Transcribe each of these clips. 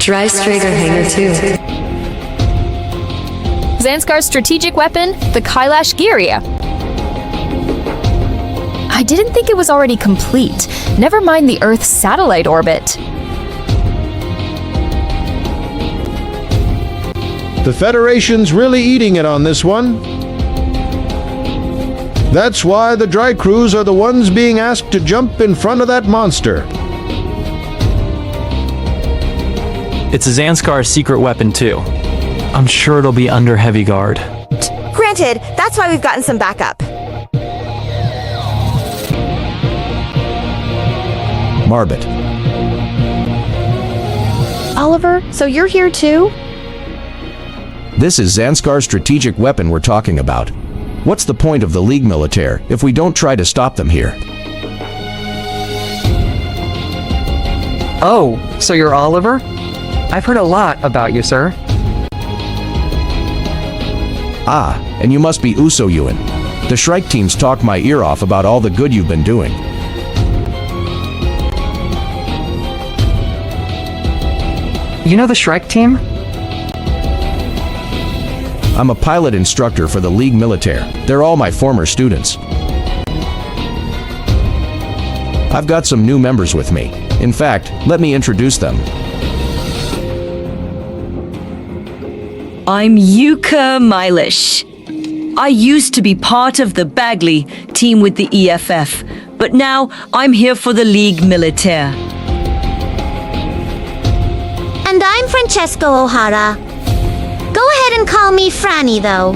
Dry Strager Hanger too. Zanskar's strategic weapon, the Kailash Girya. I didn't think it was already complete. Never mind the Earth's satellite orbit. The Federation's really eating it on this one. That's why the dry crews are the ones being asked to jump in front of that monster. It's a Zanskar secret weapon too. I'm sure it'll be under heavy guard. Granted, that's why we've gotten some backup. Marbet. Oliver, so you're here too? This is Zanskar's strategic weapon we're talking about. What's the point of the League Militaire if we don't try to stop them here? Oh, so you're Oliver? I've heard a lot about you, sir. Ah, and you must be Uso-Yuan. The Shrike teams talk my ear off about all the good you've been doing. You know the Shrike team? I'm a pilot instructor for the League Militaire. They're all my former students. I've got some new members with me. In fact, let me introduce them. I'm Yuka Milish. I used to be part of the Bagley team with the EFF, but now I'm here for the League Militaire. And I'm Francesco O'Hara. Go ahead and call me Franny, though.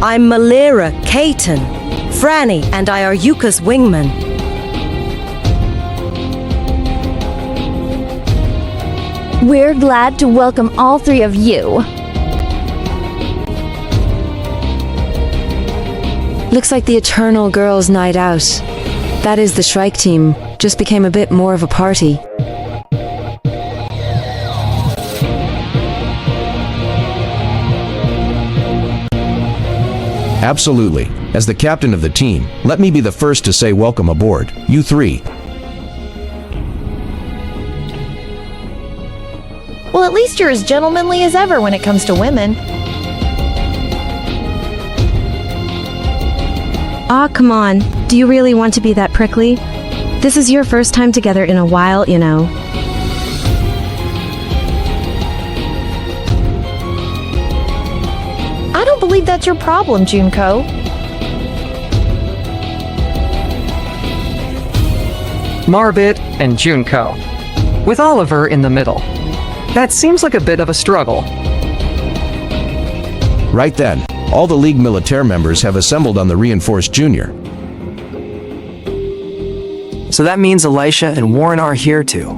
I'm Malira Caton. Franny and I are Yuka's wingman. We're glad to welcome all three of you. Looks like the Eternal Girls' Night Out. That is the Shrike team. Just became a bit more of a party. Absolutely. As the captain of the team, let me be the first to say welcome aboard, you three. Well, at least you're as gentlemanly as ever when it comes to women. Aw, come on. Do you really want to be that prickly? This is your first time together in a while, you know. I don't believe that's your problem, Junko. Marbet and Junko, with Oliver in the middle. That seems like a bit of a struggle. Right then, all the League Militaire members have assembled on the Reinforced Junior. So that means Elisha and Warren are here too.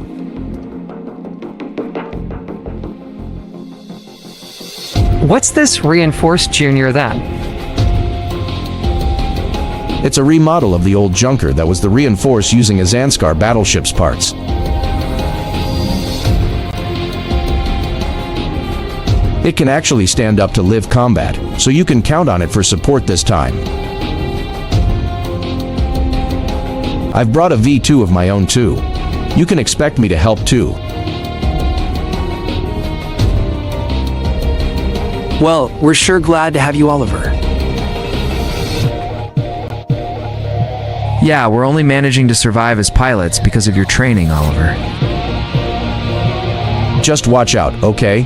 What's this Reinforced Junior then? It's a remodel of the old Junker that was the Reinforce using a Zanskar battleship's parts. It can actually stand up to live combat, so you can count on it for support this time. I've brought a V2 of my own too. You can expect me to help too. Well, we're sure glad to have you, Oliver. Yeah, we're only managing to survive as pilots because of your training, Oliver. Just watch out, okay?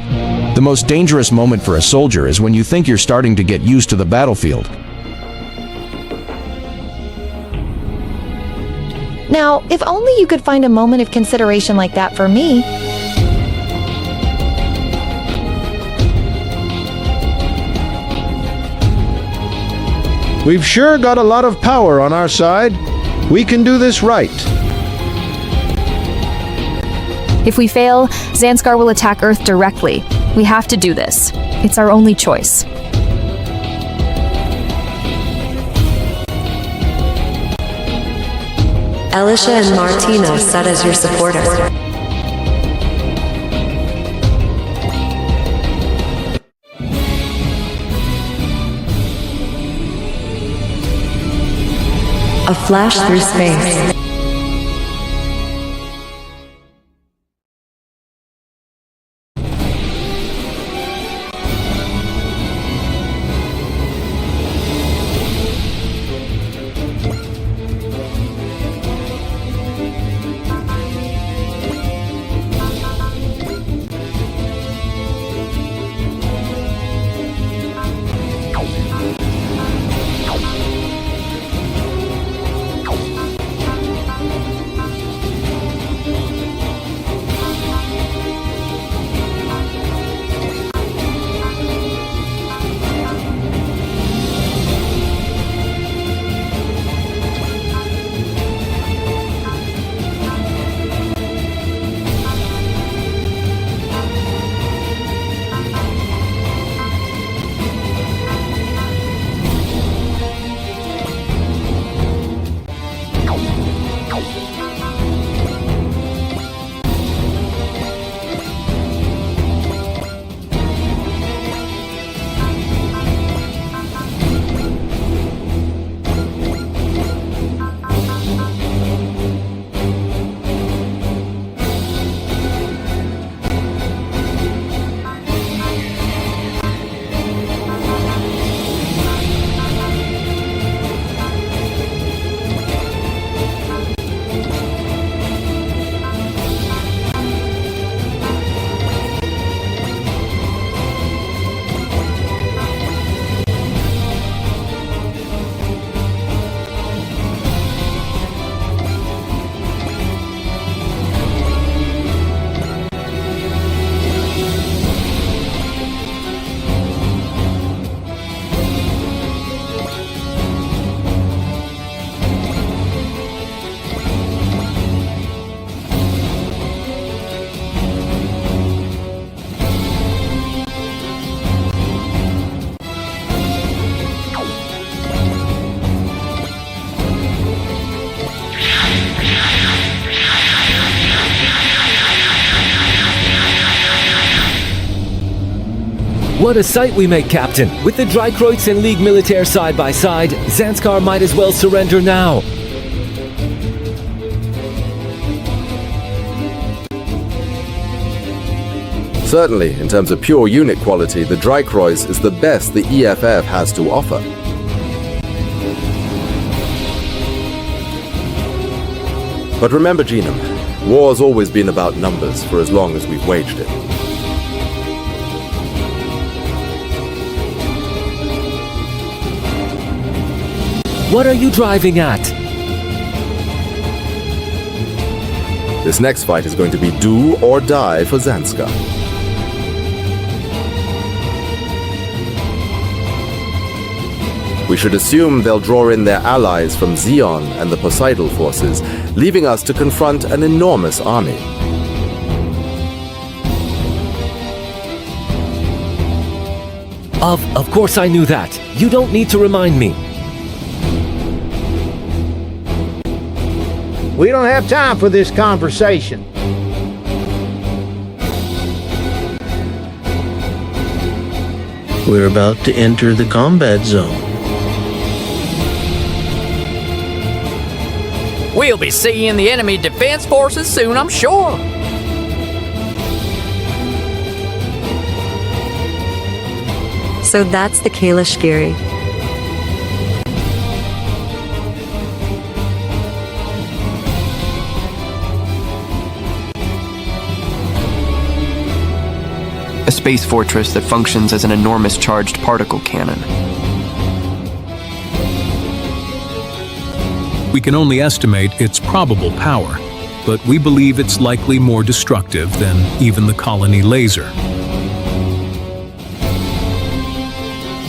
The most dangerous moment for a soldier is when you think you're starting to get used to the battlefield. Now, if only you could find a moment of consideration like that for me. We've sure got a lot of power on our side. We can do this right. If we fail, Zanskar will attack Earth directly. We have to do this. It's our only choice. Elisha and Martino set as your supporters. A flash through space. What a sight we make, Captain! With the Drycroits and League Militaire side by side, Zanskar might as well surrender now. Certainly, in terms of pure unit quality, the Drycroits is the best the EFF has to offer. But remember, Genum, war's always been about numbers for as long as we've waged it. What are you driving at? This next fight is going to be do or die for Zanskar. We should assume they'll draw in their allies from Xeon and the Poseidal forces, leaving us to confront an enormous army. Of course I knew that. You don't need to remind me. We don't have time for this conversation. We're about to enter the combat zone. We'll be seeing the enemy defense forces soon, I'm sure. So that's the Kalish Fury. A space fortress that functions as an enormous charged particle cannon. We can only estimate its probable power, but we believe it's likely more destructive than even the colony laser.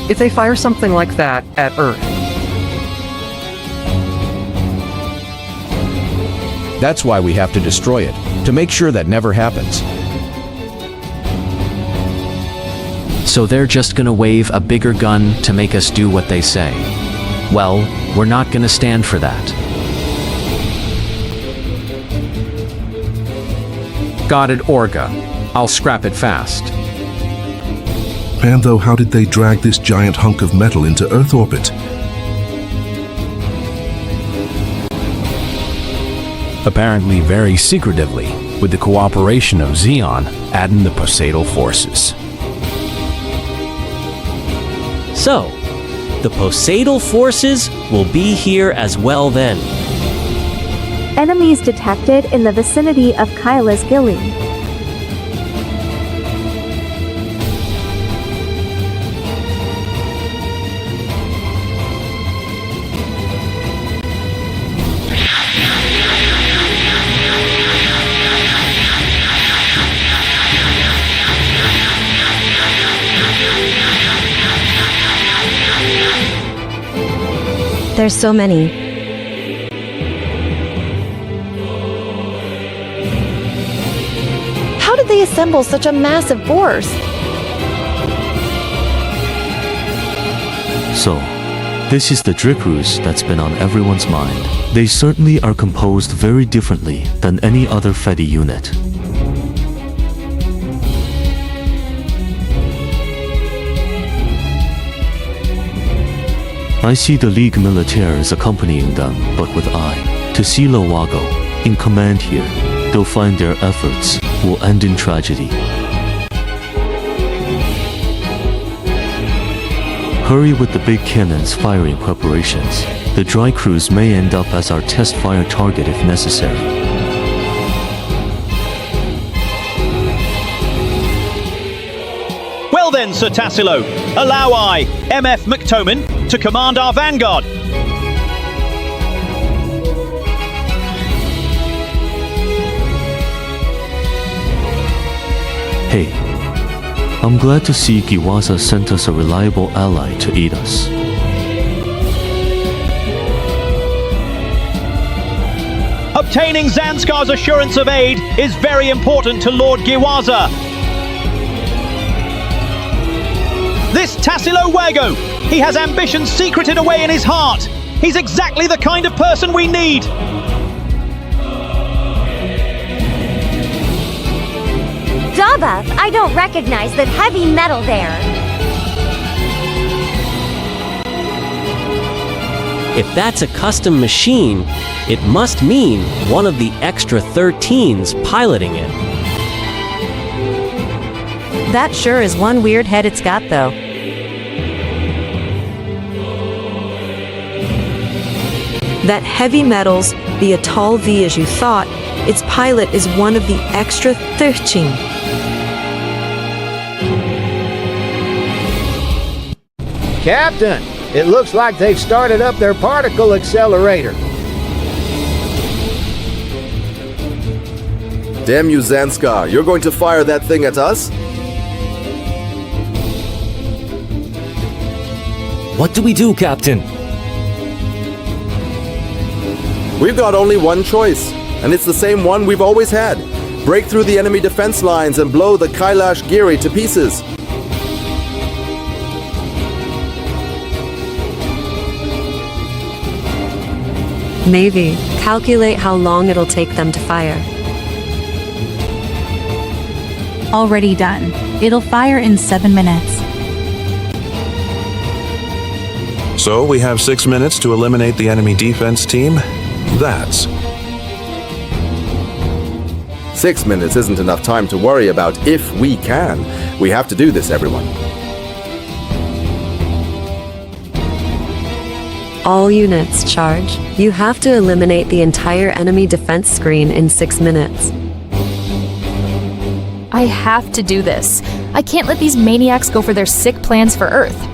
If they fire something like that at Earth, that's why we have to destroy it, to make sure that never happens. So they're just gonna wave a bigger gun to make us do what they say. Well, we're not gonna stand for that. Got it, Orga. I'll scrap it fast. Pantho, how did they drag this giant hunk of metal into Earth orbit? apparently very secretively, with the cooperation of Zeon and the Poseidal forces. So, the Poseidal forces will be here as well then. Enemies detected in the vicinity of Kyla's Gilly. There's so many. How did they assemble such a massive force? So, this is the Dricrus that's been on everyone's mind. They certainly are composed very differently than any other Fedi unit. I see the League Militaire is accompanying them, but with Tassilo Wago, in command here. They'll find their efforts will end in tragedy. Hurry with the big cannons firing preparations. The dry crews may end up as our test fire target if necessary. Well then, Sir Tassilo, allow I, M.F. McTomin, to command our vanguard. Hey, I'm glad to see Giwaza sent us a reliable ally to aid us. Obtaining Zanskar's assurance of aid is very important to Lord Giwaza. This Tassilo Wago, he has ambitions secreted away in his heart. He's exactly the kind of person we need. Dabath, I don't recognize that heavy metal there. If that's a custom machine, it must mean one of the extra 13s piloting it. That sure is one weird head it's got, though. That heavy metals, the Atoll V as you thought, its pilot is one of the extra 13. Captain, it looks like they've started up their particle accelerator. Damn you, Zanskar, you're going to fire that thing at us? What do we do, Captain? We've got only one choice, and it's the same one we've always had. Break through the enemy defense lines and blow the Kailash Giri to pieces. Maybe. Calculate how long it'll take them to fire. Already done. It'll fire in 7 minutes. So we have 6 minutes to eliminate the enemy defense team. That's 6 minutes isn't enough time to worry about if we can. We have to do this, everyone. All units, charge. You have to eliminate the entire enemy defense screen in 6 minutes. I have to do this. I can't let these maniacs go for their sick plans for Earth.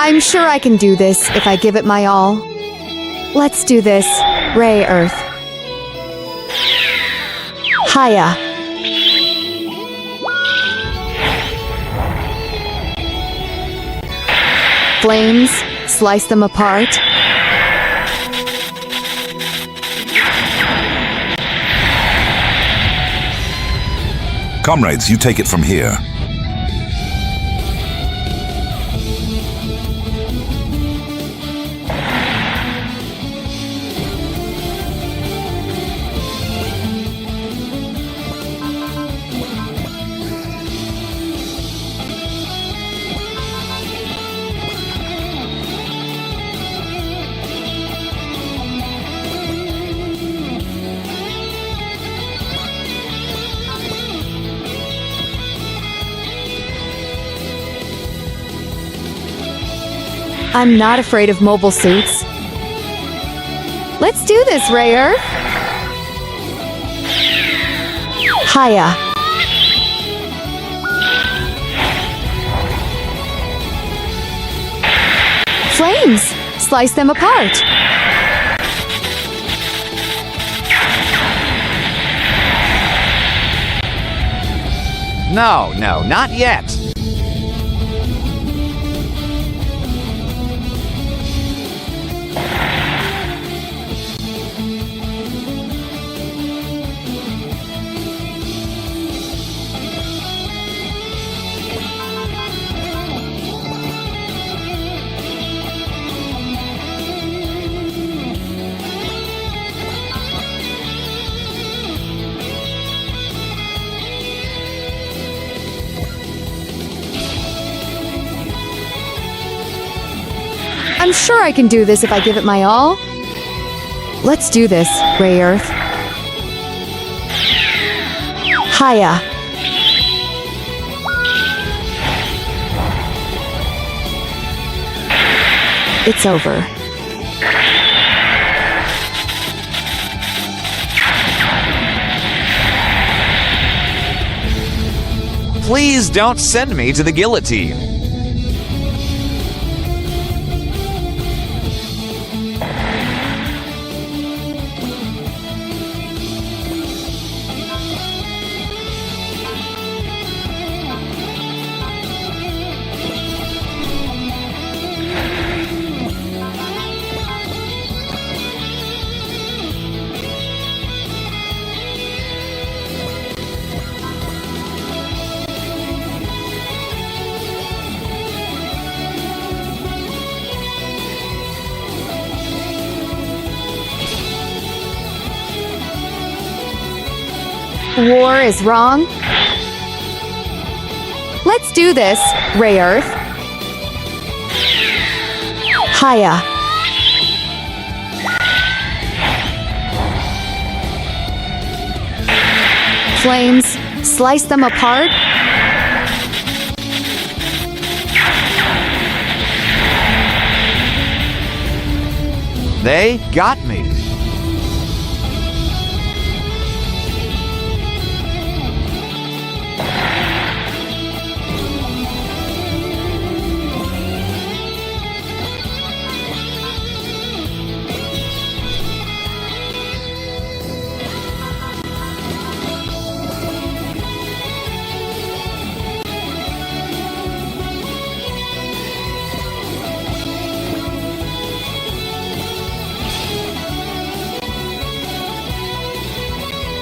I'm sure I can do this if I give it my all. Let's do this, Ray Earth. Hiya. Flames, slice them apart. Comrades, you take it from here. I'm not afraid of mobile suits. Let's do this, Ray Earth. Hiya. Flames! Slice them apart. No, not yet. I'm sure I can do this if I give it my all. Let's do this, Ray Earth. Hiya. It's over. Please don't send me to the guillotine. War is wrong. Let's do this, Ray Earth. Hiya. Flames, slice them apart. They got me.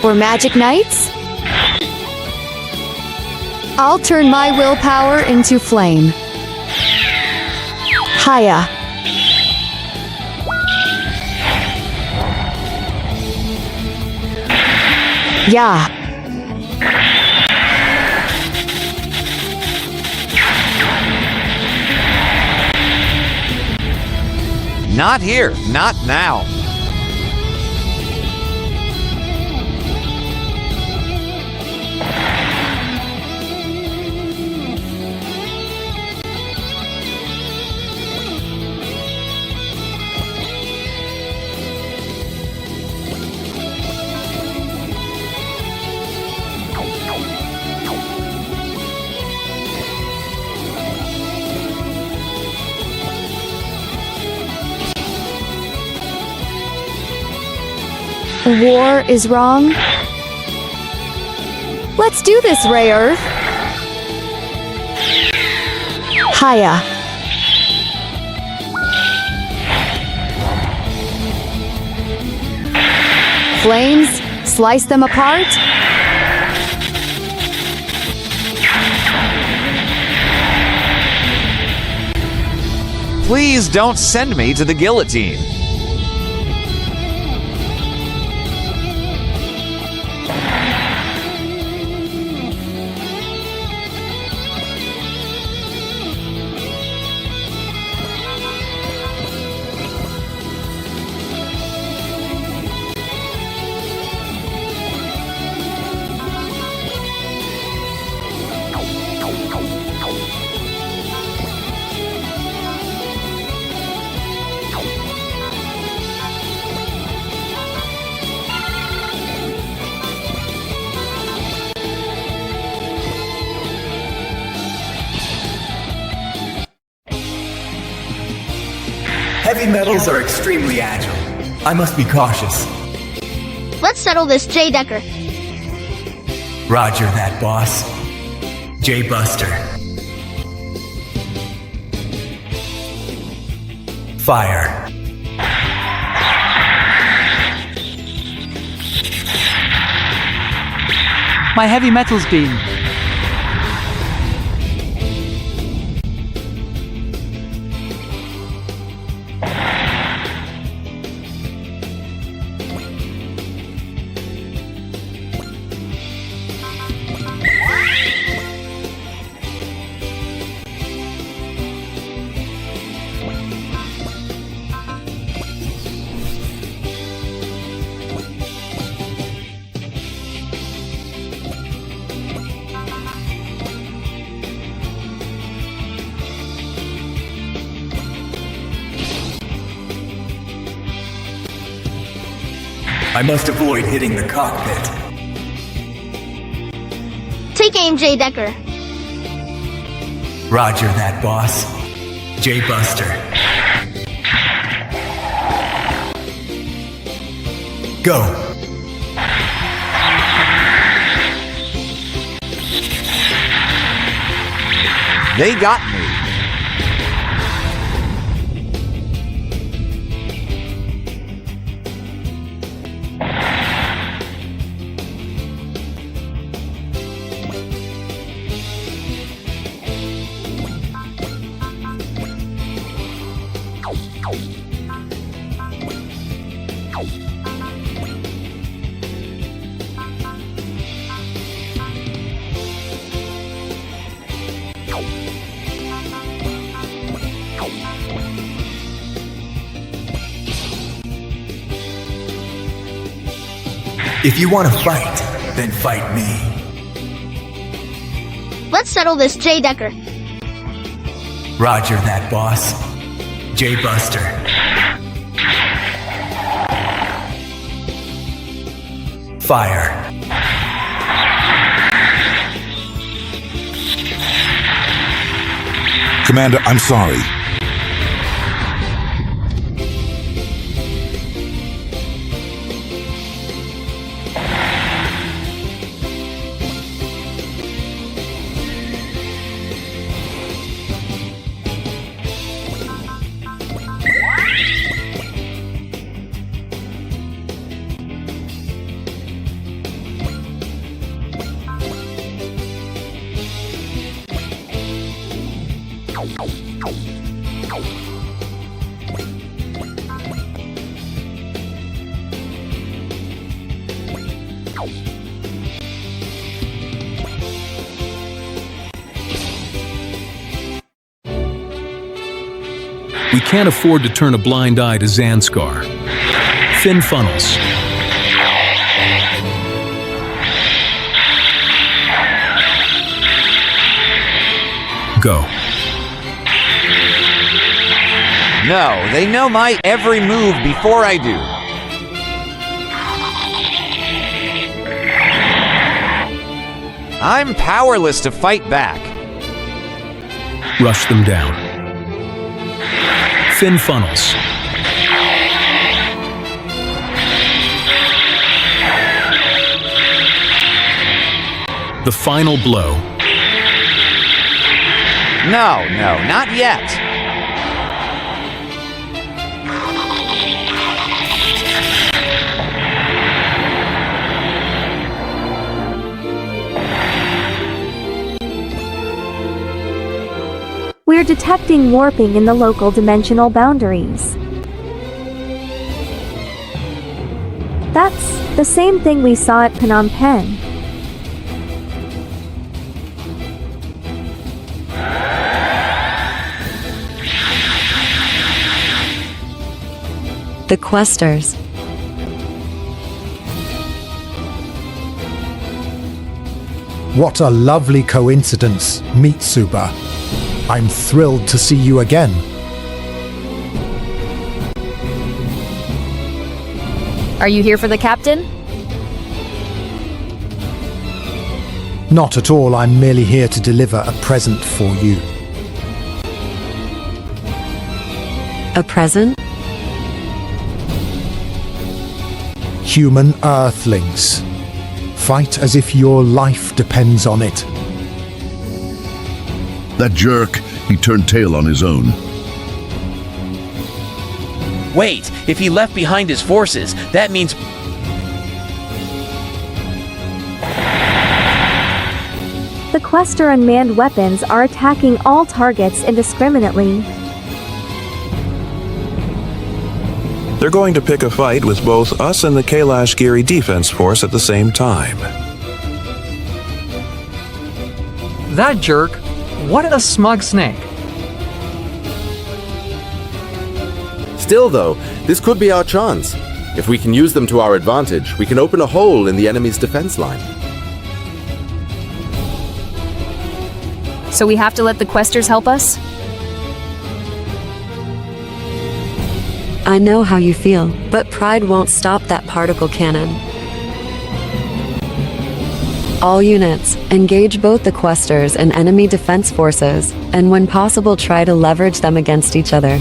For Magic Knights? I'll turn my willpower into flame. Hiya. Yeah. Not here, not now. war is wrong? Let's do this, Ray Earth. Hiya. Flames, slice them apart. Please don't send me to the guillotine. Heavy metals are extremely agile. I must be cautious. Let's settle this, J. Decker. Roger that, boss. J. Buster. Fire. My heavy metals beam. I must avoid hitting the cockpit. Take aim, J. Decker. Roger that, boss. J. Buster. Go. They got me. If you want to fight, then fight me. Let's settle this, J. Decker. Roger that, boss. J. Buster. Fire. Commander, I'm sorry. We can't afford to turn a blind eye to Zanskar. Thin funnels. Go. No, they know my every move before I do. I'm powerless to fight back. Rush them down. Thin funnels. The final blow. No, not yet. We're detecting warping in the local dimensional boundaries. That's the same thing we saw at Phnom Penh. The Questers. What a lovely coincidence, Mitsuba. I'm thrilled to see you again. Are you here for the captain? Not at all, I'm merely here to deliver a present for you. A present? Human Earthlings. Fight as if your life depends on it. That jerk, he turned tail on his own. Wait, if he left behind his forces, that means... The Quester unmanned weapons are attacking all targets indiscriminately. They're going to pick a fight with both us and the Kailash-Giri Defense Force at the same time. That jerk, what a smug snake. Still though, this could be our chance. If we can use them to our advantage, we can open a hole in the enemy's defense line. So we have to let the Questers help us? I know how you feel, but pride won't stop that particle cannon. All units, engage both the Questers and enemy defense forces, and when possible try to leverage them against each other.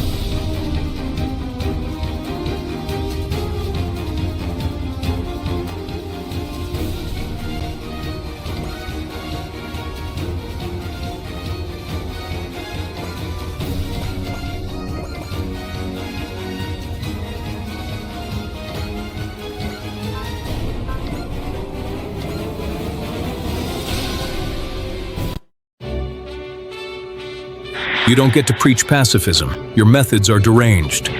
You don't get to preach pacifism. Your methods are deranged.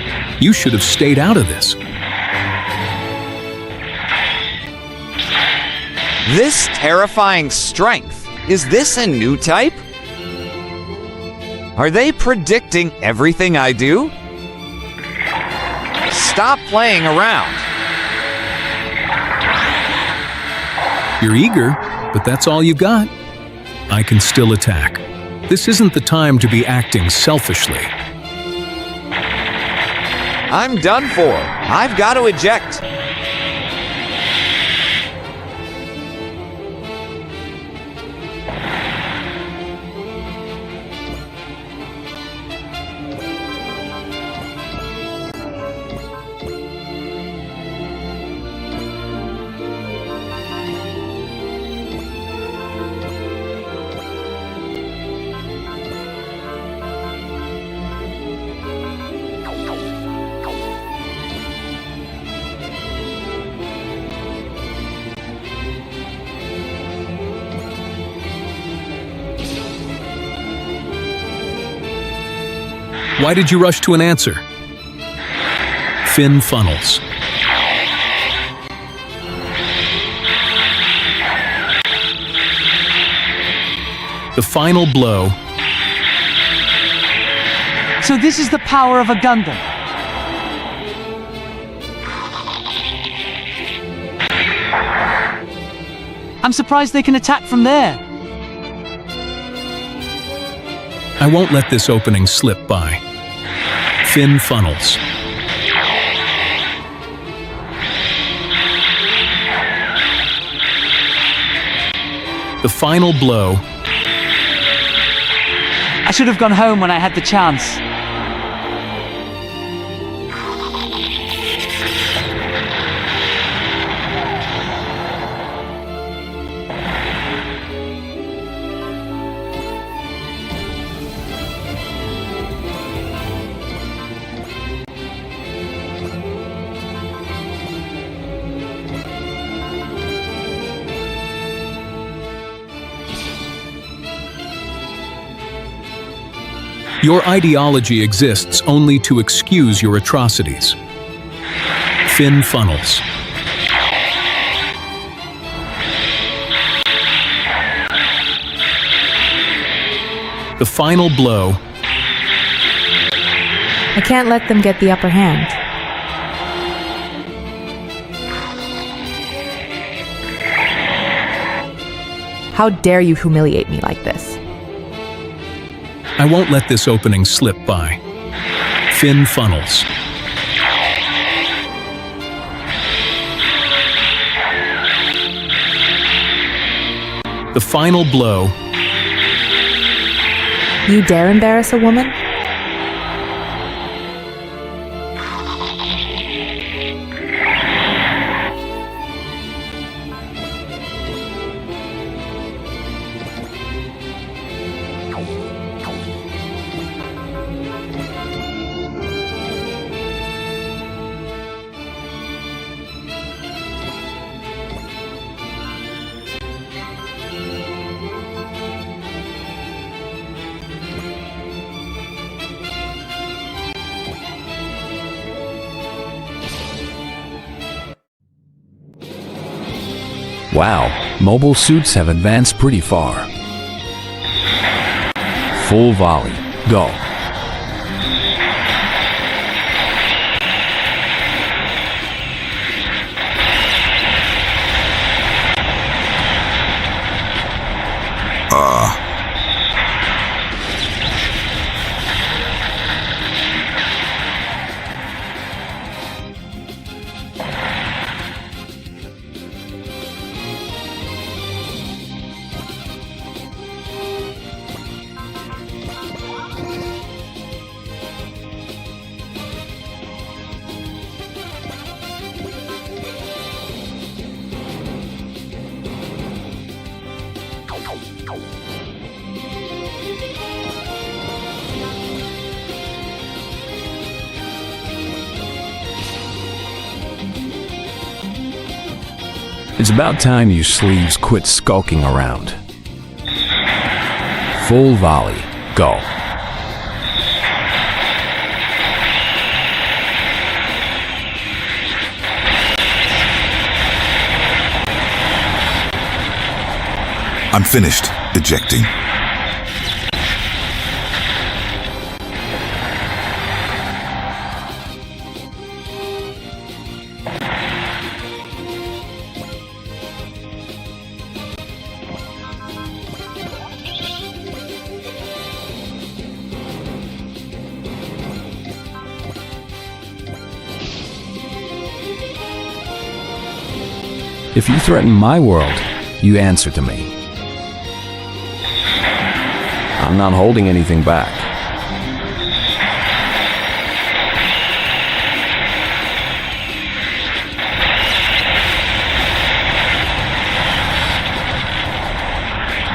You should have stayed out of this. This terrifying strength, is this a new type? Are they predicting everything I do? Stop playing around. You're eager, but that's all you got. I can still attack. This isn't the time to be acting selfishly. I'm done for. I've got to eject. Why did you rush to an answer? Fin funnels. The final blow. So this is the power of a Gundam. I'm surprised they can attack from there. I won't let this opening slip by. Fin funnels. The final blow. I should have gone home when I had the chance. Your ideology exists only to excuse your atrocities. Fin funnels. The final blow. I can't let them get the upper hand. How dare you humiliate me like this? I won't let this opening slip by. Fin funnels. The final blow. You dare embarrass a woman? Wow, mobile suits have advanced pretty far. Full volley, go. It's about time you sleeves quit skulking around. Full volley, go. I'm finished ejecting. If you threaten my world, you answer to me. I'm not holding anything back.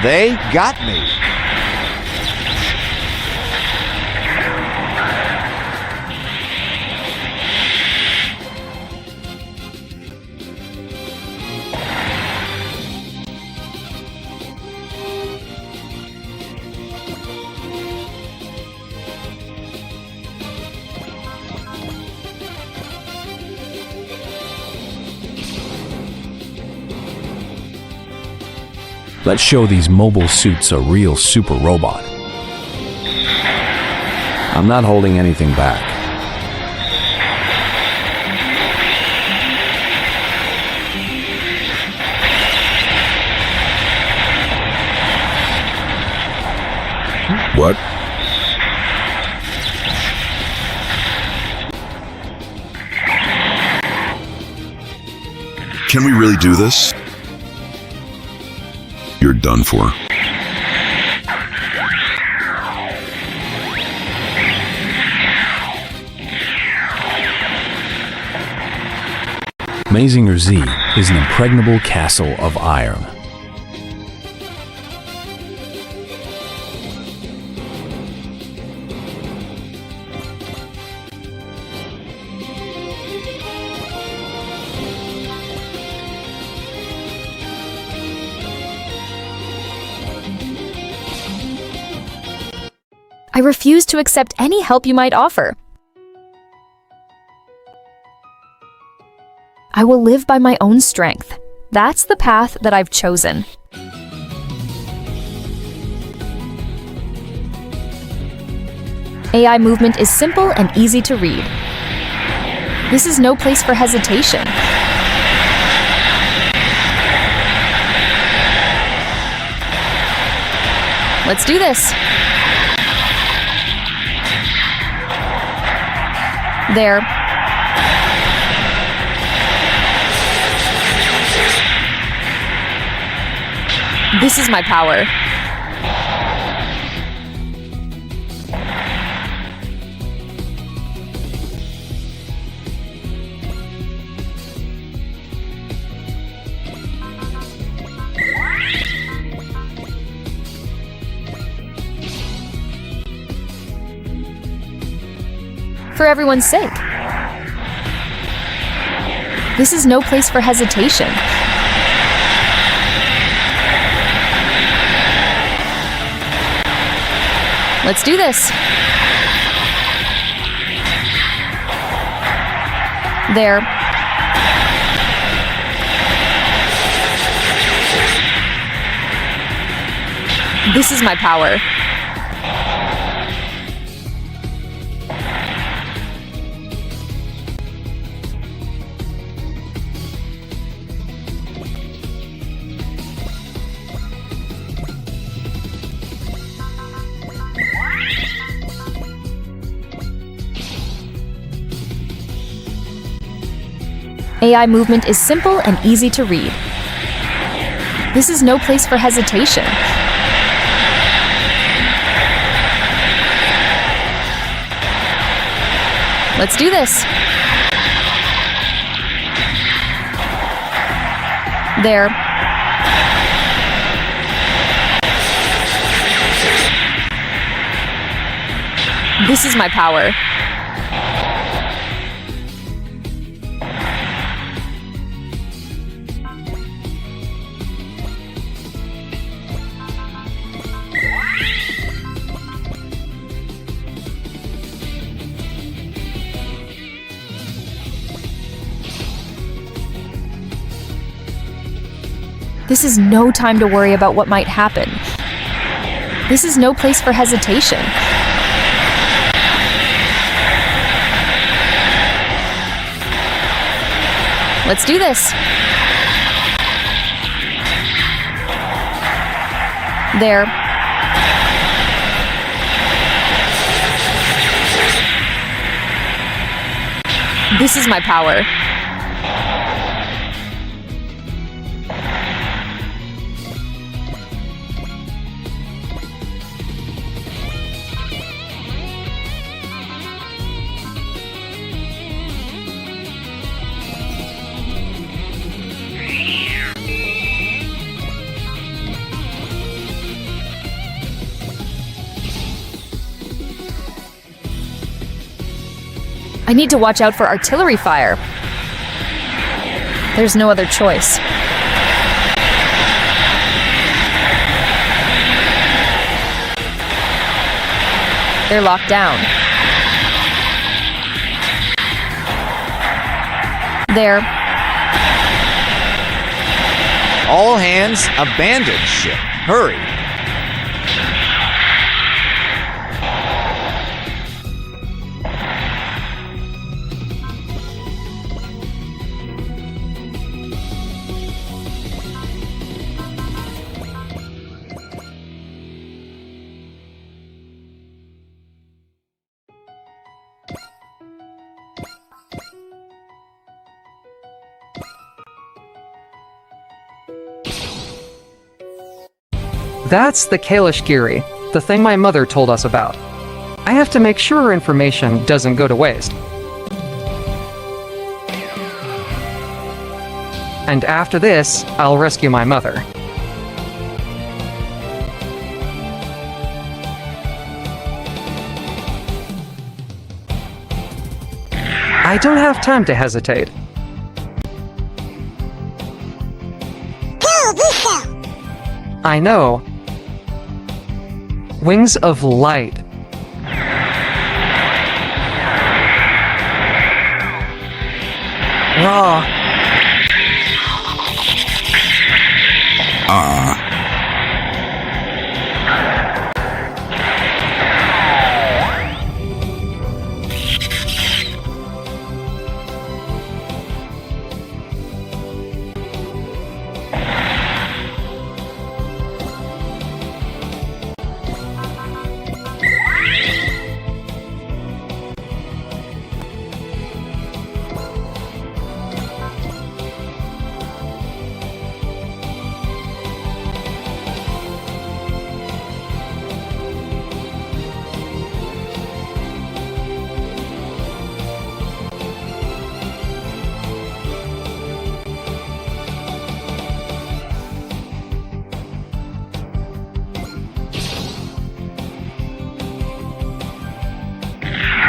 They got me. Let's show these mobile suits a real super robot. I'm not holding anything back. What? Can we really do this? You're done for. Mazinger Z is an impregnable castle of iron. I refuse to accept any help you might offer. I will live by my own strength. That's the path that I've chosen. AI movement is simple and easy to read. This is no place for hesitation. Let's do this. There. This is my power. For everyone's sake. This is no place for hesitation. Let's do this. There. This is my power. AI movement is simple and easy to read. This is no place for hesitation. Let's do this. There. This is my power. This is no time to worry about what might happen. This is no place for hesitation. Let's do this. There. This is my power. I need to watch out for artillery fire. There's no other choice. They're locked down. There. All hands, abandon ship. Hurry. That's the Kailash Giri, the thing my mother told us about. I have to make sure her information doesn't go to waste. And after this, I'll rescue my mother. I don't have time to hesitate. I know. Wings of light. Raw.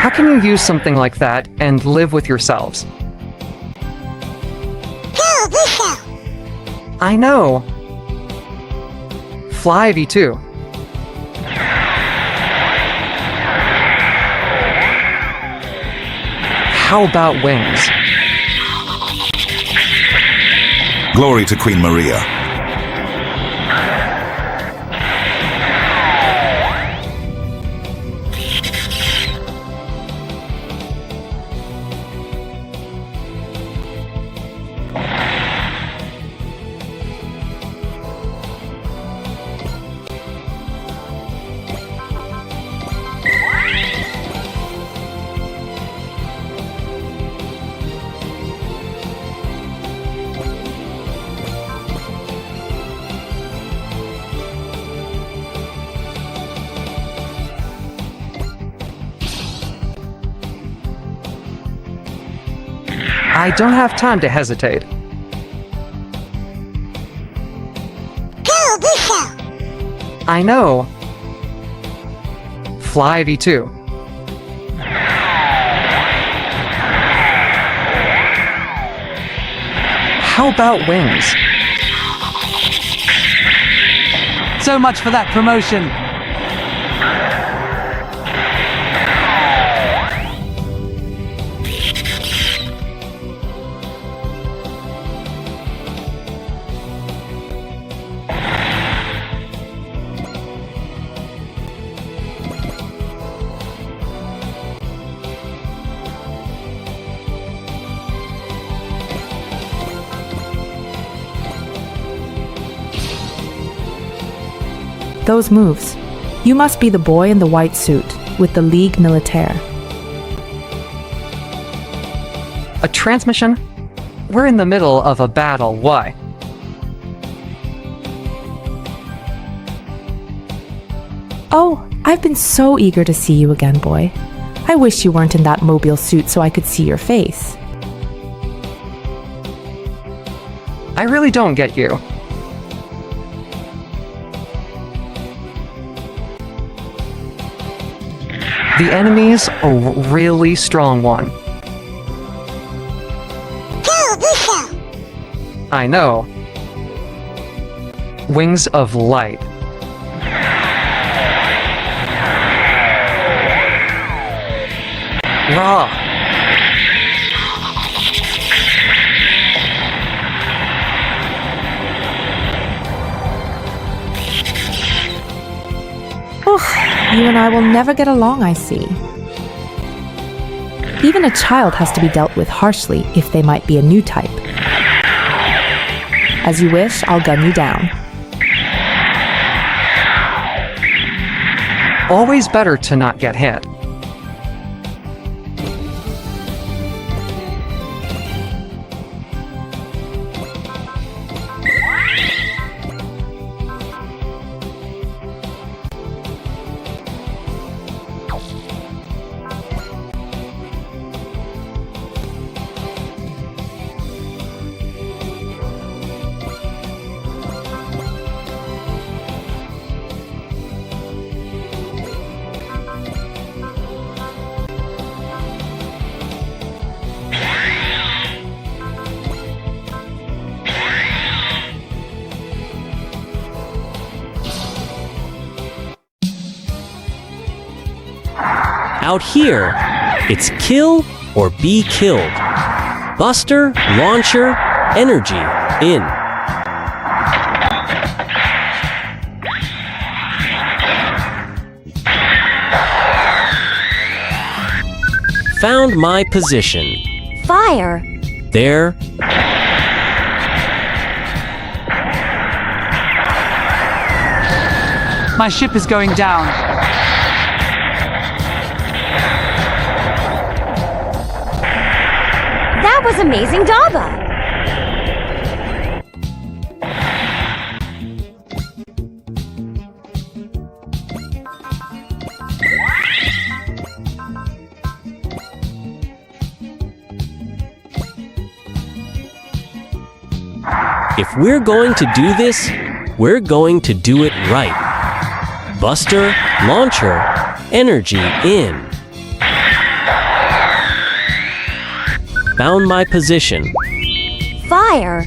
How can you use something like that and live with yourselves? I know. Fly V2. How about wings? Glory to Queen Maria. I don't have time to hesitate. I know. Fly V2. How about wings? So much for that promotion. Those moves. You must be the boy in the white suit with the Ligue Militaire. A transmission? We're in the middle of a battle. Why? Oh, I've been so eager to see you again, boy. I wish you weren't in that mobile suit so I could see your face. I really don't get you. The enemy's a really strong one. I know. Wings of light. Raw. You and I will never get along, I see. Even a child has to be dealt with harshly if they might be a new type. As you wish, I'll gun you down. Always better to not get hit. Out here, it's kill or be killed. Buster, launcher, energy, in. Found my position. Fire. There. My ship is going down. That was amazing, Daba. If we're going to do this, we're going to do it right. Buster, launcher, energy, in. Found my position. Fire.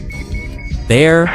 There.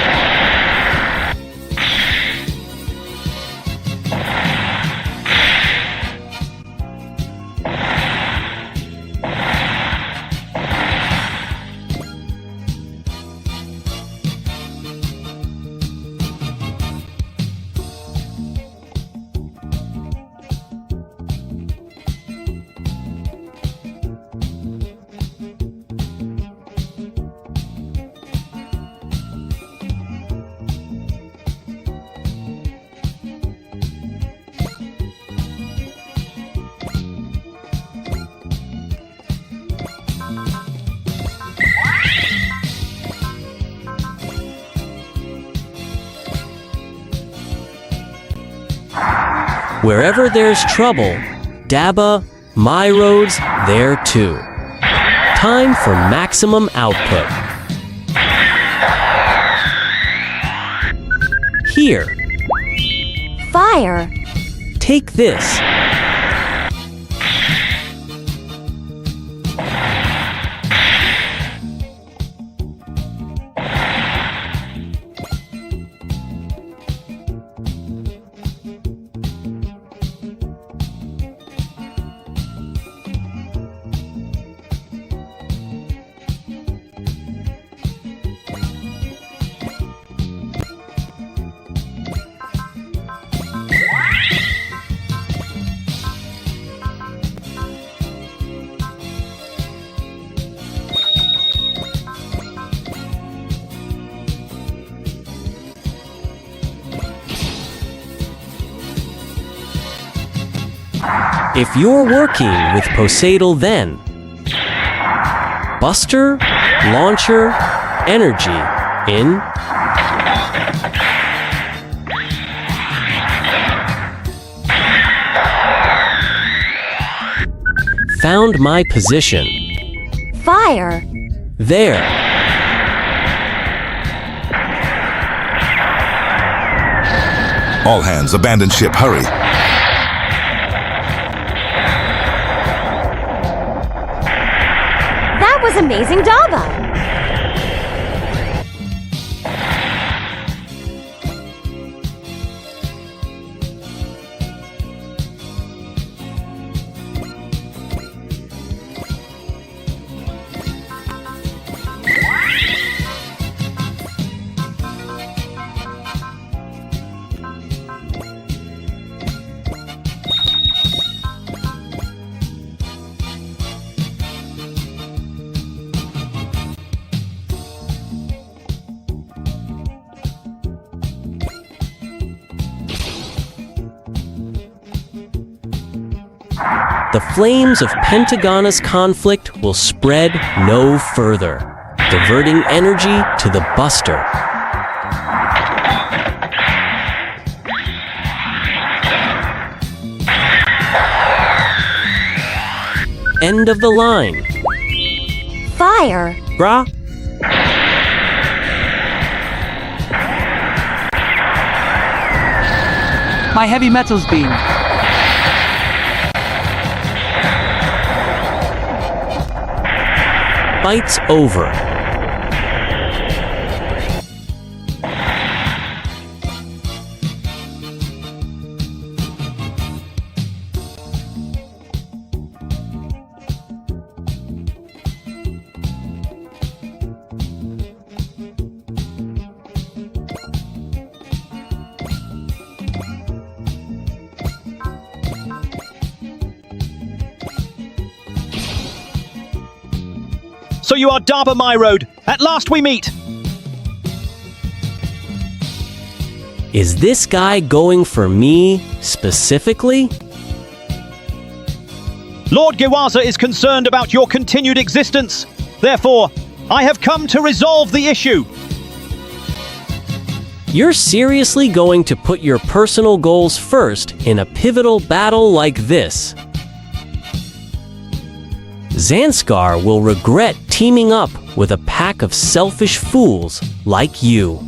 Wherever there's trouble, Daba, my roads, there too. Time for maximum output. Here. Fire. Take this. If you're working with Poseidal, then Buster, launcher, energy, in. Found my position. Fire. There. All hands, abandon ship, hurry. That was amazing, Daba. The flames of Pentagona's conflict will spread no further, diverting energy to the Buster. End of the line. Fire. Brah. My heavy metals beam. Fight's over. So you are Daba Road. At last we meet. Is this guy going for me specifically? Lord Gewaza is concerned about your continued existence. Therefore, I have come to resolve the issue. You're seriously going to put your personal goals first in a pivotal battle like this? Zanskar will regret teaming up with a pack of selfish fools like you.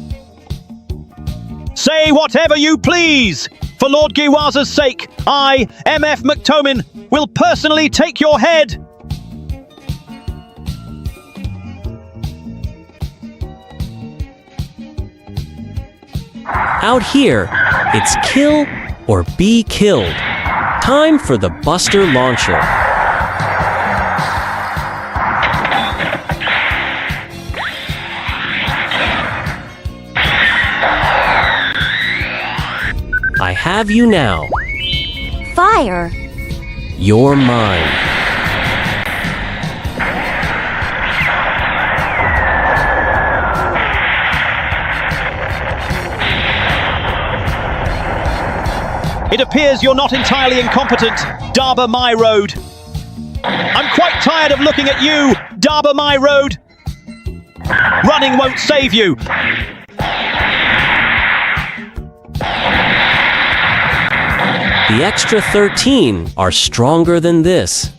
Say whatever you please! For Lord Gewaza's sake, I, M.F. McTomin, will personally take your head! Out here, it's kill or be killed. Time for the Buster Launcher. I have you now. Fire! You're mine. It appears you're not entirely incompetent, Daba My Road. I'm quite tired of looking at you, Daba My Road. Running won't save you. The extra 13 are stronger than this.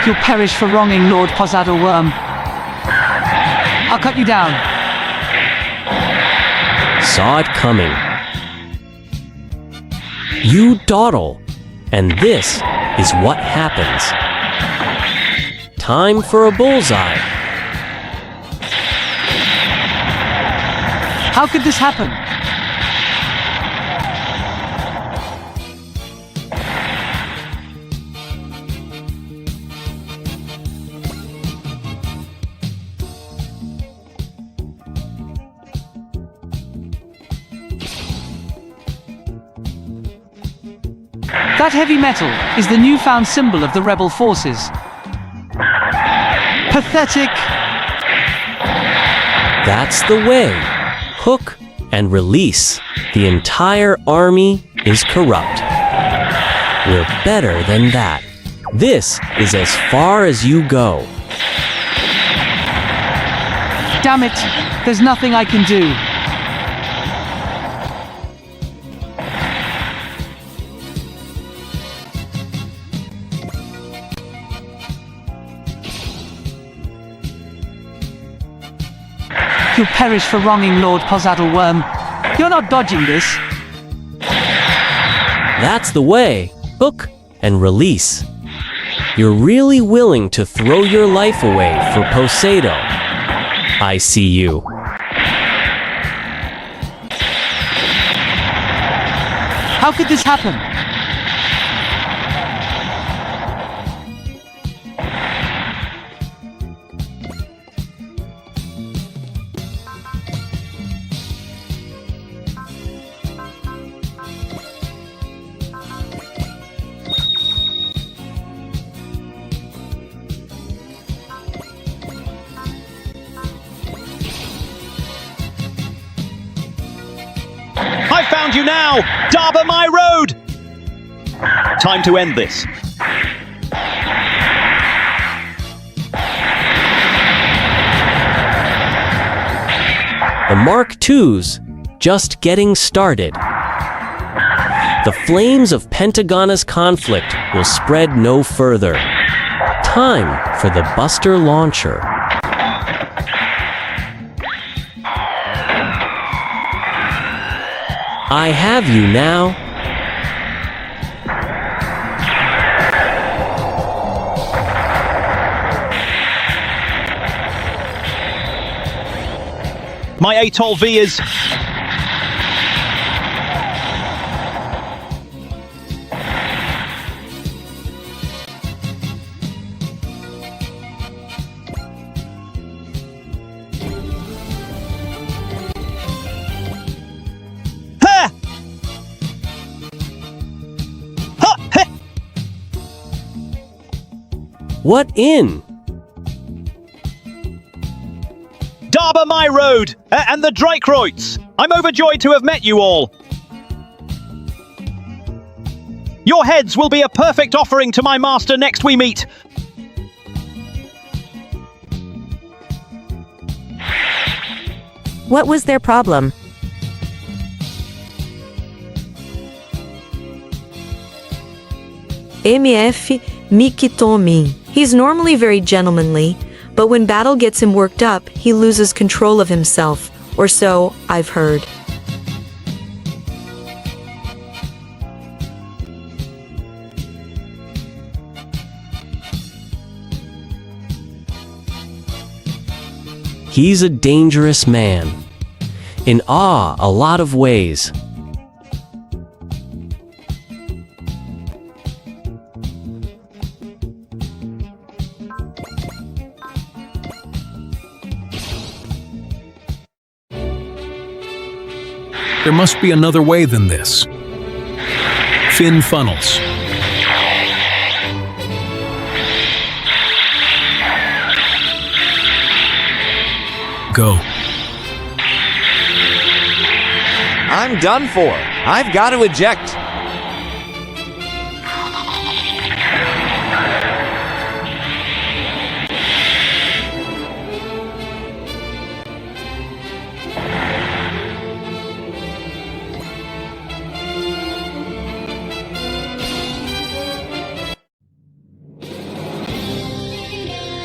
You'll perish for wronging Lord Posado Worm. I'll cut you down. Saw it coming. You dawdle, and this is what happens. Time for a bullseye. How could this happen? That heavy metal is the newfound symbol of the rebel forces. Pathetic. That's the way. Hook and release. The entire army is corrupt. We're better than that. This is as far as you go. Damn it, there's nothing I can do. You'll perish for wronging Lord Posado Worm. You're not dodging this. That's the way. Hook and release. You're really willing to throw your life away for Posado. I see you. How could this happen? I found you now, Daba My Road! Time to end this. The Mark II's just getting started. The flames of Pentagana's conflict will spread no further. Time for the Buster Launcher. I have you now. My Atoll V is... What in? Darba my road! And the Dreikreuts! I'm overjoyed to have met you all! Your heads will be a perfect offering to my master next we meet! What was their problem? Amēmiya. He's normally very gentlemanly, but when battle gets him worked up, he loses control of himself, or so I've heard. He's a dangerous man. In a lot of ways. There must be another way than this. Fin funnels. Go. I'm done for. I've got to eject.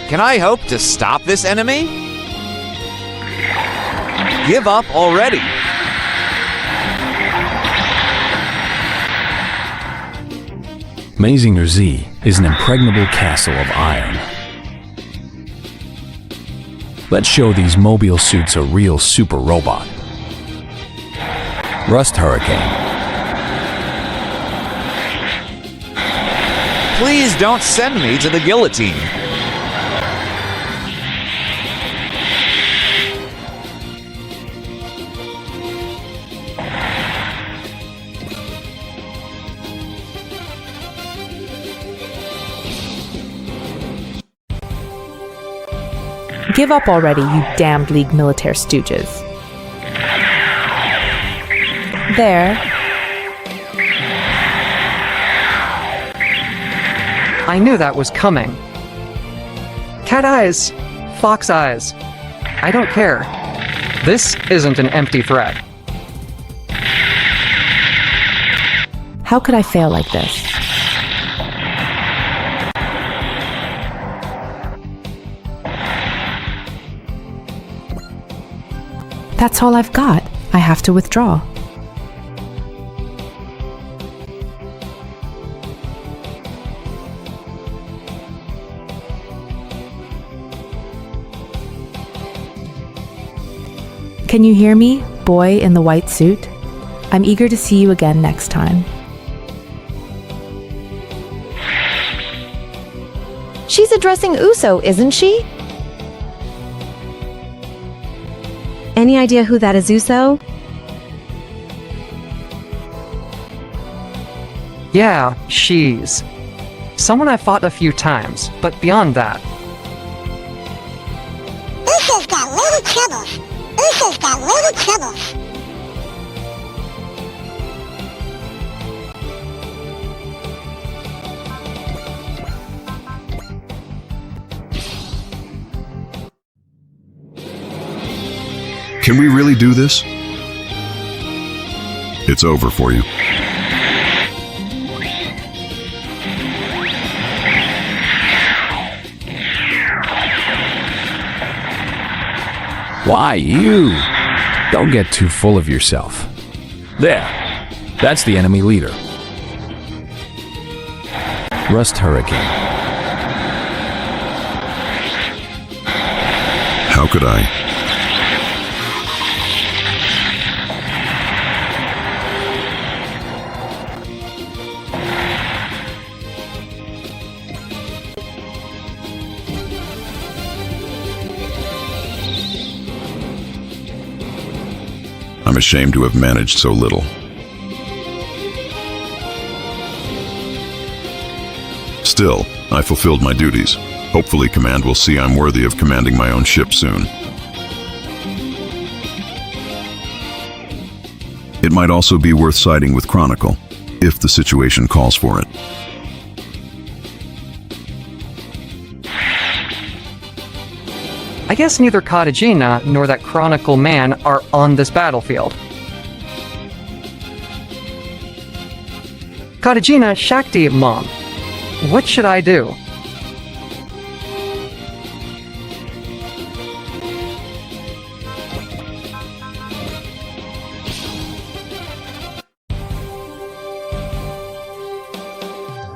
Can I hope to stop this enemy? Give up already. Mazinger Z is an impregnable castle of iron. Let's show these mobile suits a real super robot. Rust Hurricane. Please don't send me to the guillotine. Give up already, you damned League militaire stooges. There. I knew that was coming. Cat eyes, fox eyes. I don't care. This isn't an empty threat. How could I fail like this? That's all I've got. I have to withdraw. Can you hear me, boy in the white suit? I'm eager to see you again next time. She's addressing Uso, isn't she? Any idea who that is, Uso? Yeah, she's someone I fought a few times, but beyond that. Uso's got little troubles. Uso's got little troubles. Can we really do this? It's over for you. Why you? Don't get too full of yourself. There. That's the enemy leader. Rust Hurricane. How could I? I'm ashamed to have managed so little. Still, I fulfilled my duties. Hopefully, Command will see I'm worthy of commanding my own ship soon. It might also be worth siding with Chronicle, if the situation calls for it. I guess neither Katagina nor that Chronicle man are on this battlefield. Katagina, Shakti, Mom. What should I do?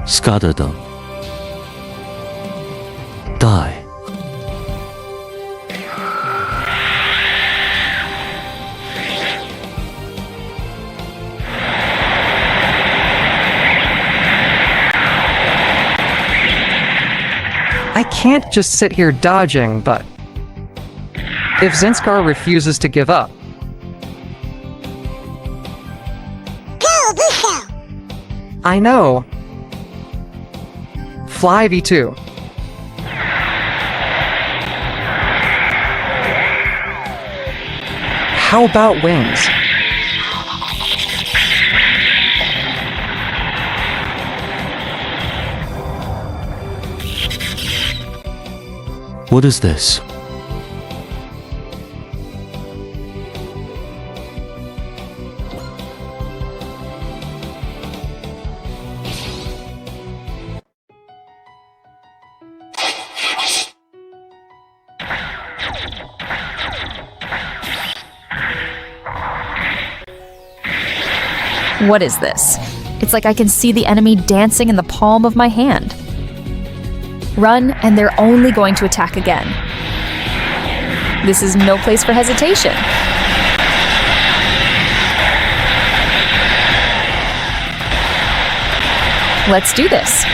Skadadon. Die. I can't just sit here dodging, but if Zenskar refuses to give up, I know. Fly V2. How about wings? What is this? What is this? It's like I can see the enemy dancing in the palm of my hand. Run, and they're only going to attack again. This is no place for hesitation. Let's do this.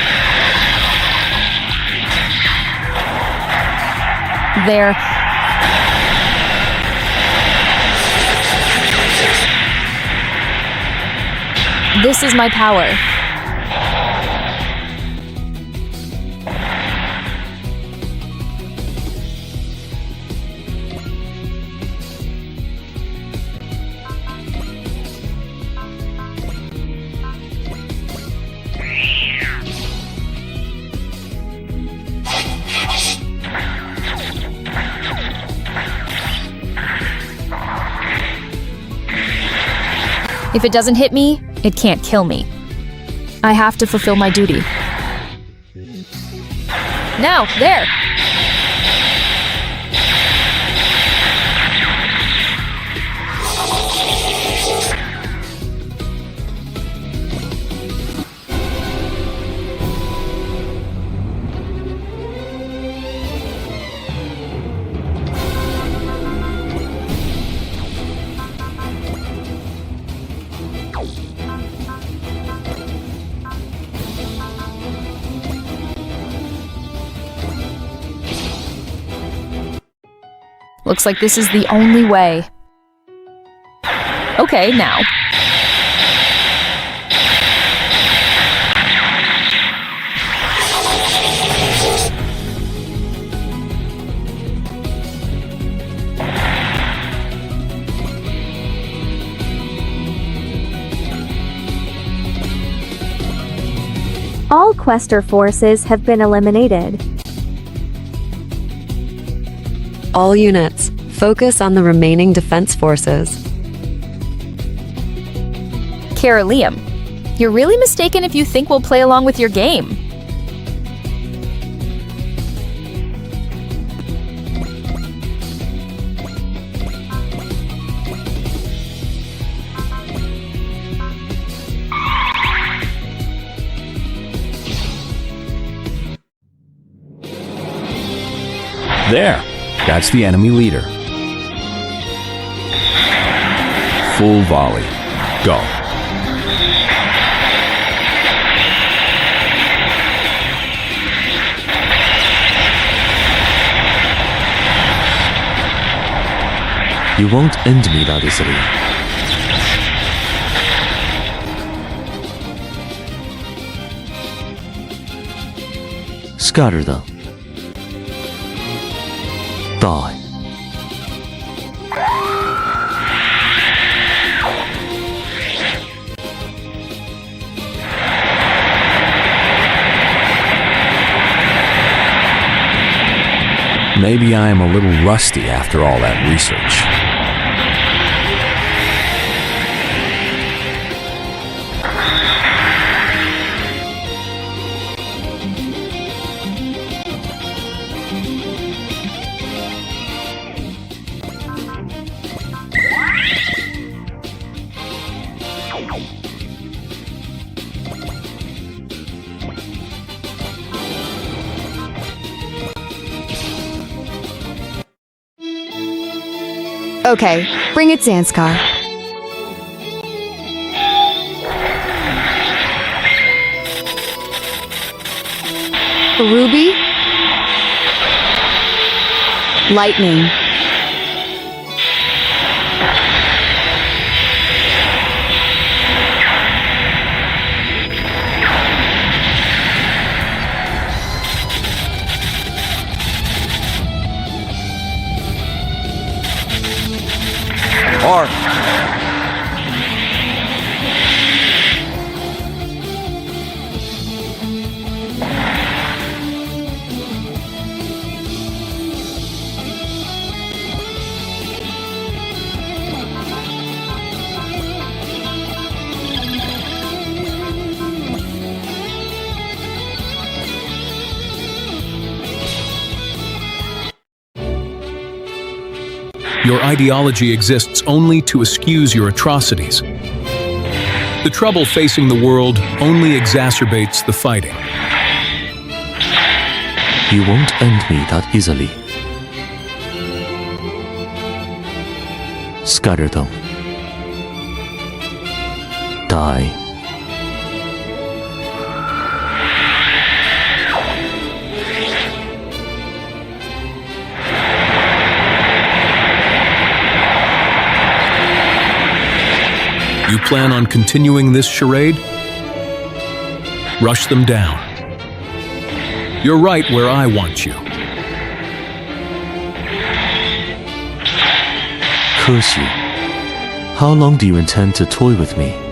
There. This is my power. If it doesn't hit me, it can't kill me. I have to fulfill my duty. Now, there! Looks like this is the only way. Okay, now. All Quester forces have been eliminated. All units, focus on the remaining defense forces. Liam, you're really mistaken if you think we'll play along with your game. There, that's the enemy leader. Full volley. Go. You won't end me that easily. Scatter them. Die. Maybe I am a little rusty after all that research. Okay, bring it, Zanskar. Ruby? Lightning. Or Your ideology exists only to excuse your atrocities. The trouble facing the world only exacerbates the fighting. You won't end me that easily. Scatter them. Die. You plan on continuing this charade? Rush them down. You're right where I want you. 可惜. How long do you intend to toy with me?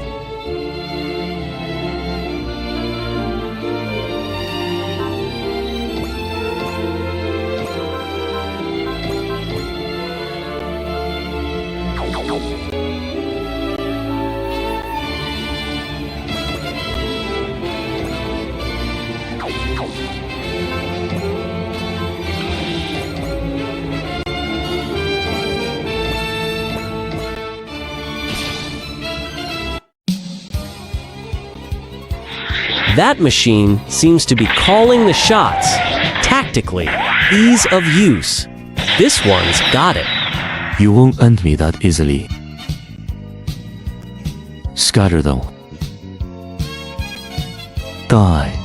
That machine seems to be calling the shots. Tactically, ease of use. This one's got it. You won't end me that easily. Scatter them. Die.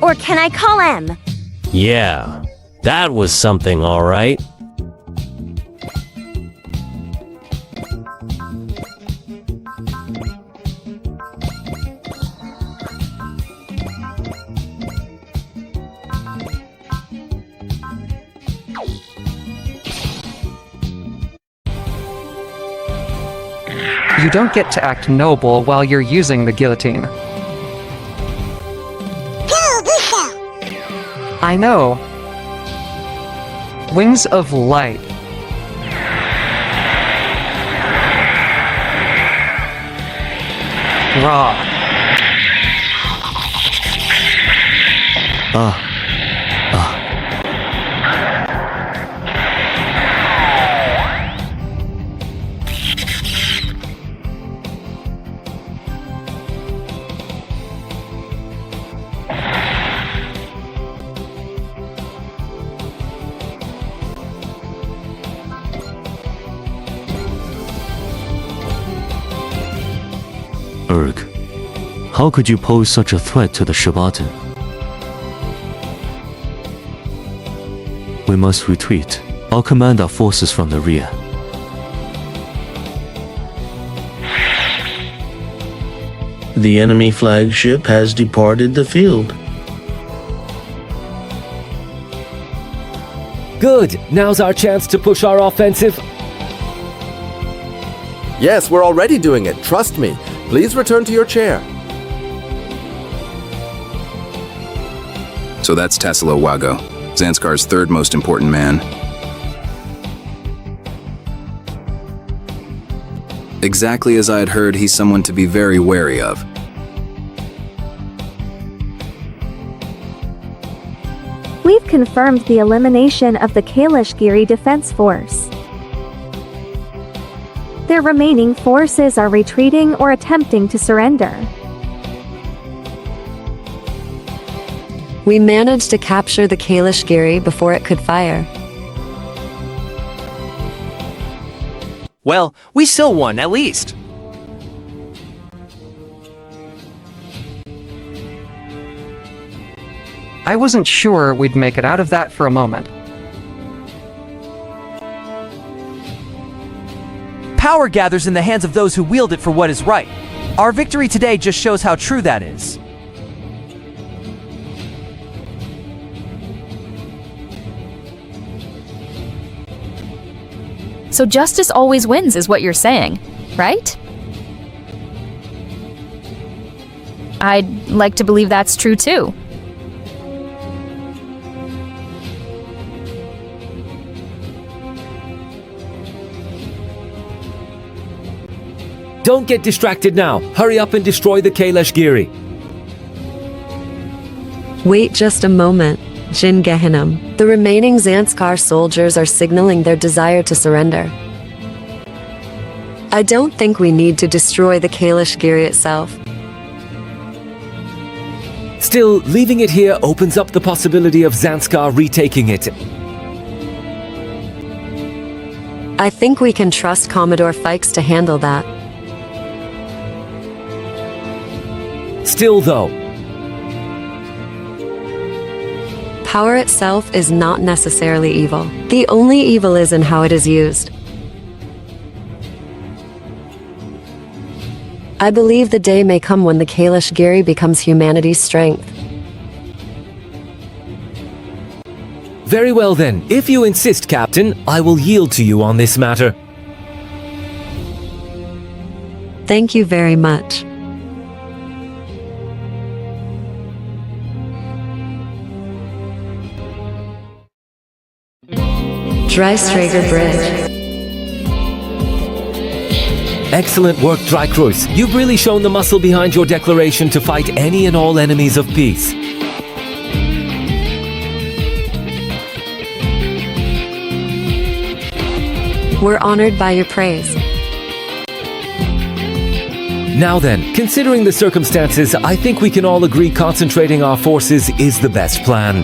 Or can I call M? Yeah, that was something, all right. You don't get to act noble while you're using the guillotine. I know. Wings of light. Raw. Berg. How could you pose such a threat to the Shibaten? We must retreat. I'll command our forces from the rear. The enemy flagship has departed the field. Good. Now's our chance to push our offensive. Yes, we're already doing it. Trust me. Please return to your chair. So that's Tassilo Wago, Zanskar's third most important man. Exactly as I had heard, he's someone to be very wary of. We've confirmed the elimination of the Kailash-Giri Defense Force. Their remaining forces are retreating or attempting to surrender. We managed to capture the Kailash-Giri before it could fire. Well, we still won, at least. I wasn't sure we'd make it out of that for a moment. Power gathers in the hands of those who wield it for what is right. Our victory today just shows how true that is. So justice always wins is what you're saying, right? I'd like to believe that's true too. Don't get distracted now. Hurry up and destroy the Kailash-Giri. Wait just a moment, Jin Gehinam. The remaining Zanskar soldiers are signaling their desire to surrender. I don't think we need to destroy the Kailash-Giri itself. Still, leaving it here opens up the possibility of Zanskar retaking it. I think we can trust Commodore Fikes to handle that. Still, though, power itself is not necessarily evil. The only evil is in how it is used. I believe the day may come when the Kailash-Giri becomes humanity's strength. very well then. If you insist, Captain, I will yield to you on this matter. Thank you very much. Dreistrager Bridge. Excellent work, Dreikreuz. You've really shown the muscle behind your declaration to fight any and all enemies of peace. We're honored by your praise. Now then, considering the circumstances, I think we can all agree concentrating our forces is the best plan.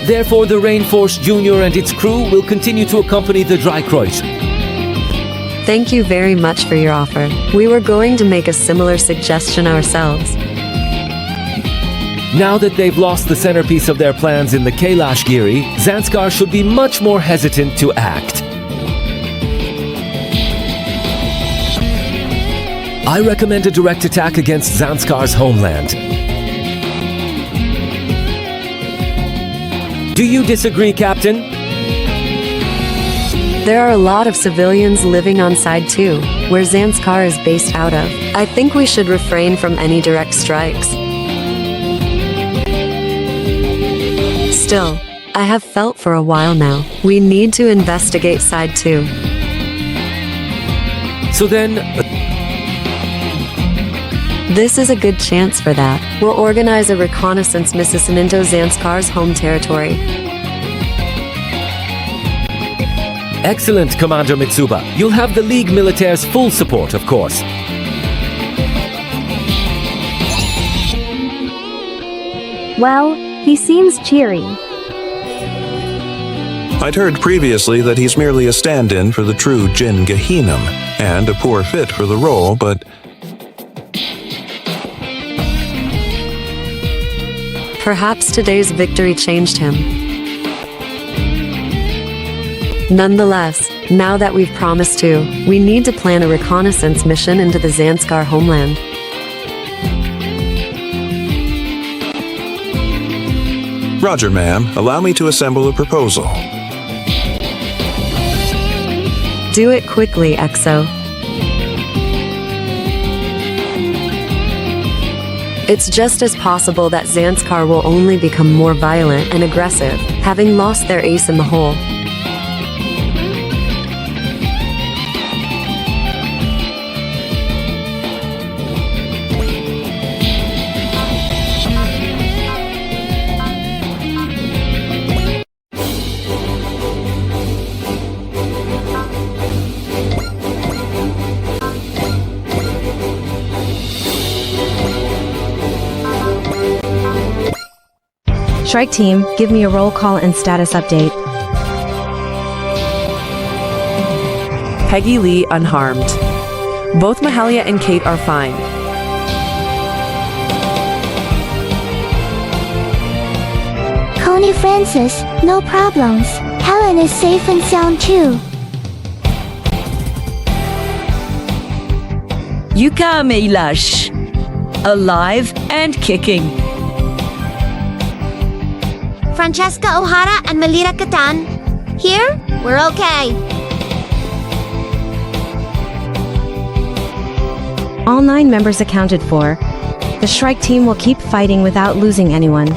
Therefore, the Rainforce Junior and its crew will continue to accompany the Dreikreuz. Thank you very much for your offer. We were going to make a similar suggestion ourselves. Now that they've lost the centerpiece of their plans in the Kailash-Giri, Zanskar should be much more hesitant to act. I recommend a direct attack against Zanskar's homeland. Do you disagree, Captain? There are a lot of civilians living on Side 2, where Zanskar is based out of. I think we should refrain from any direct strikes. Still, I have felt for a while now, we need to investigate Side 2. So then... This is a good chance for that. We'll organize a reconnaissance mission into Zanskar's home territory. Excellent, Commander Mitsuba. You'll have the League Militaire's full support, of course. Well, he seems cheery. I'd heard previously that he's merely a stand-in for the true Jin Gehinam, and a poor fit for the role, but Perhaps today's victory changed him. Nonetheless, now that we've promised to, we need to plan a reconnaissance mission into the Zanskar homeland. Roger, ma'am. Allow me to assemble a proposal. Do it quickly, EXO. It's just as possible that Zanskar will only become more violent and aggressive, having lost their ace in the hole. Strike team, give me a roll call and status update. Peggy Lee unharmed. Both Mahalia and Kate are fine. Connie Francis, no problems. Helen is safe and sound too. Yuka Meilash, alive and kicking. Francesca O'Hara and Melira Catan. Here, we're okay. All 9 members accounted for. The Shrike team will keep fighting without losing anyone.